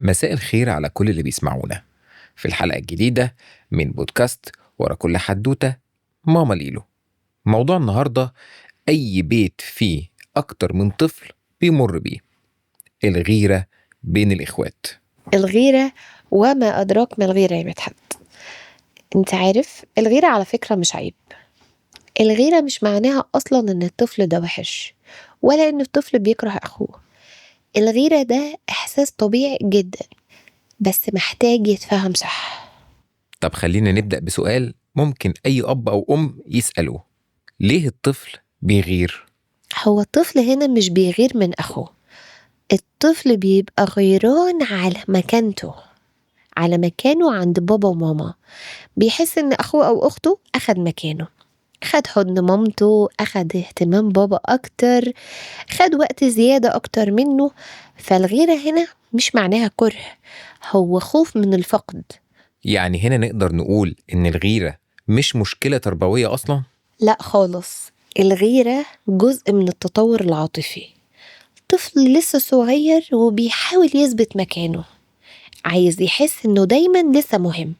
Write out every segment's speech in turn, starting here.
مساء الخير على كل اللي بيسمعونا في الحلقة الجديدة من بودكاست ورا كل حدوتة ماما ليلو. موضوع النهاردة أي بيت فيه أكتر من طفل بيمر بيه: الغيرة بين الإخوات. الغيرة وما أدراك ما الغيرة يا مدحت. انت عارف الغيرة على فكرة مش عيب. الغيرة مش معناها أصلا إن الطفل ده وحش ولا إن الطفل بيكره أخوه. الغيرة ده إحساس طبيعي جدا بس محتاج يتفهم صح. طب خلينا نبدأ بسؤال ممكن أي أب أو أم يسألوه: ليه الطفل بيغير؟ هو الطفل هنا مش بيغير من أخوه، الطفل بيبقى غيران على مكانه عند بابا وماما. بيحس إن أخوه أو أخته أخد مكانه، خد حضن مامته، أخد اهتمام بابا أكتر، خد وقت زيادة أكتر منه. فالغيرة هنا مش معناها كره، هو خوف من الفقد. يعني هنا نقدر نقول إن الغيرة مش مشكلة تربوية أصلا؟ لا خالص، الغيرة جزء من التطور العاطفي. طفل لسه صغير وبيحاول يثبت مكانه، عايز يحس إنه دايما لسه مهم،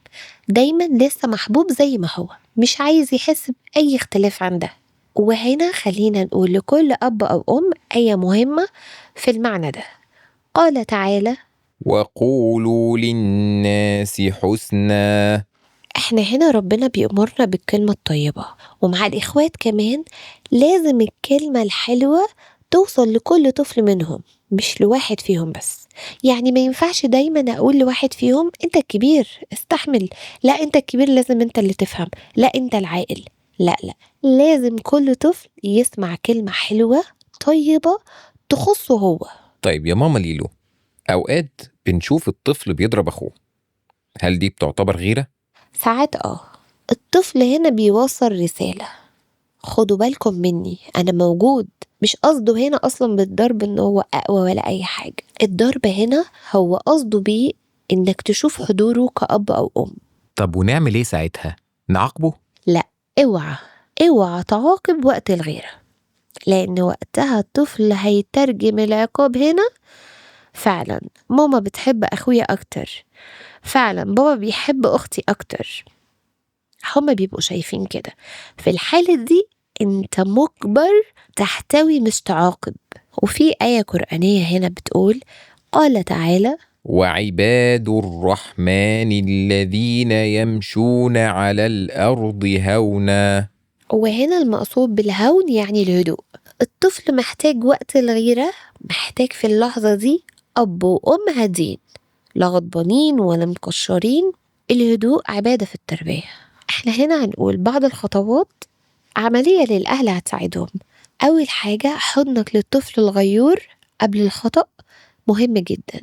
دايما لسه محبوب زي ما هو، مش عايز يحس بأي اختلاف عن ده. وهنا خلينا نقول لكل أب أو أم آية مهمة في المعنى ده. قال تعالى: وقولوا للناس حسنا. احنا هنا ربنا بيأمرنا بالكلمة الطيبة، ومع الإخوات كمان لازم الكلمة الحلوة توصل لكل طفل منهم، مش لواحد فيهم بس. يعني ما ينفعش دايما أقول لواحد فيهم أنت الكبير استحمل، لا أنت الكبير لازم أنت اللي تفهم، لا أنت العاقل. لا لا، لازم كل طفل يسمع كلمة حلوة طيبة تخصه هو. طيب يا ماما ليلو، أوقات بنشوف الطفل بيضرب أخوه، هل دي بتعتبر غيرة؟ ساعات الطفل هنا بيوصل رسالة: خدوا بالكم مني، أنا موجود. مش قصده هنا أصلا بالضرب إن هو أقوى ولا أي حاجة، الضرب هنا هو قصده بيه إنك تشوف حضوره كأب أو أم. طب ونعمل إيه ساعتها؟ نعاقبه؟ لا، اوعى اوعى تعاقب وقت الغيرة، لأن وقتها الطفل هيترجم العقاب هنا: فعلا ماما بتحب أخويا أكتر، فعلا بابا بيحب أختي أكتر. هما بيبقوا شايفين كده. في الحالة دي انت مجبر تحتوي مش تعاقب. وفي آية قرآنية هنا بتقول: قال تعالى: وعباد الرحمن الذين يمشون على الأرض هونا. وهنا المقصود بالهون يعني الهدوء. الطفل محتاج وقت الغيرة، محتاج في اللحظة دي أب وأم هادين، لا غضبانين ولا مكشرين. الهدوء عبادة في التربية. احنا هنا هنقول بعض الخطوات عملية للأهل هتساعدهم. أول حاجة، حضنك للطفل الغيور قبل الخطأ مهم جدا.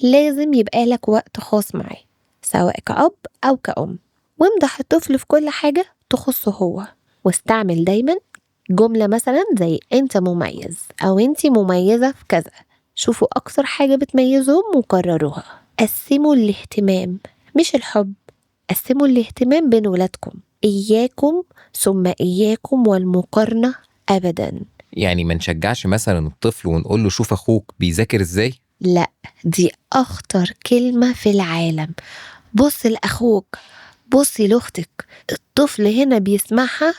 لازم يبقى لك وقت خاص معاه سواء كأب أو كأم، وامدح الطفل في كل حاجة تخصه هو، واستعمل دايما جملة مثلا زي أنت مميز أو أنت مميزة في كذا. شوفوا أكثر حاجة بتميزهم وكرروها. قسموا الاهتمام مش الحب، قسموا الاهتمام بين ولادكم. إياكم ثم إياكم والمقارنة أبدا. يعني ما نشجعش مثلا الطفل ونقول له شوف أخوك بيذاكر إزاي؟ لا، دي أخطر كلمة في العالم. بص لأخوك، بصي لأختك. الطفل هنا بيسمعها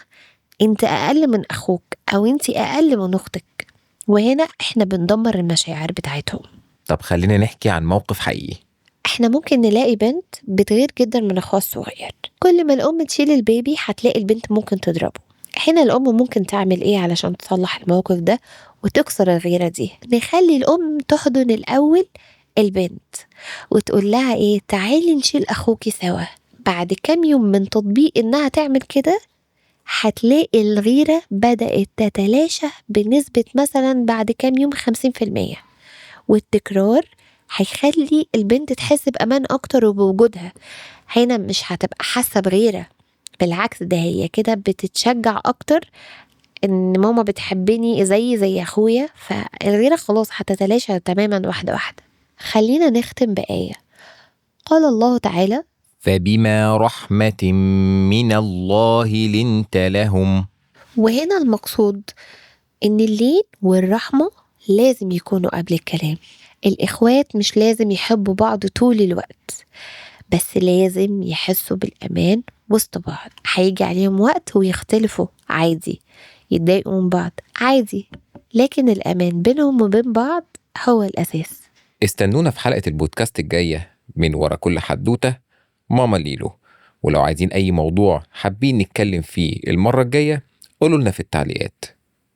انت أقل من أخوك أو انت أقل من أختك، وهنا احنا بندمر المشاعر بتاعتهم. طب خلينا نحكي عن موقف حقيقي. احنا ممكن نلاقي بنت بتغير جدا من أخوها الصغير، كل ما الأم تشيل البيبي هتلاقي البنت ممكن تضربه. هنا الأم ممكن تعمل ايه علشان تصلح الموقف ده وتكسر الغيرة دي؟ نخلي الأم تحضن الأول البنت وتقول لها ايه: تعالي نشيل أخوكي سوا. بعد كام يوم من تطبيق إنها تعمل كده هتلاقي الغيرة بدأت تتلاشى بنسبة مثلا بعد كام يوم 50%. والتكرار هيخلي البنت تحس بأمان أكتر وبوجودها. هنا مش هتبقى حاسة بغيرة، بالعكس ده هي كده بتتشجع أكتر إن ماما بتحبني زي أخويا. فالغيرة خلاص هتتلاشى تماما واحدة واحدة. خلينا نختم بآية. قال الله تعالى: فبما رحمة من الله لنت لهم. وهنا المقصود إن اللين والرحمة لازم يكونوا قبل الكلام. الإخوات مش لازم يحبوا بعض طول الوقت، بس لازم يحسوا بالأمان وسط بعض. هيجي عليهم وقت ويختلفوا عادي، يتضايقوا من بعض عادي، لكن الأمان بينهم وبين بعض هو الأساس. استنونا في حلقة البودكاست الجاية من ورا كل حدوتة ماما ليلو. ولو عايزين أي موضوع حابين نتكلم فيه المرة الجاية قولوا لنا في التعليقات.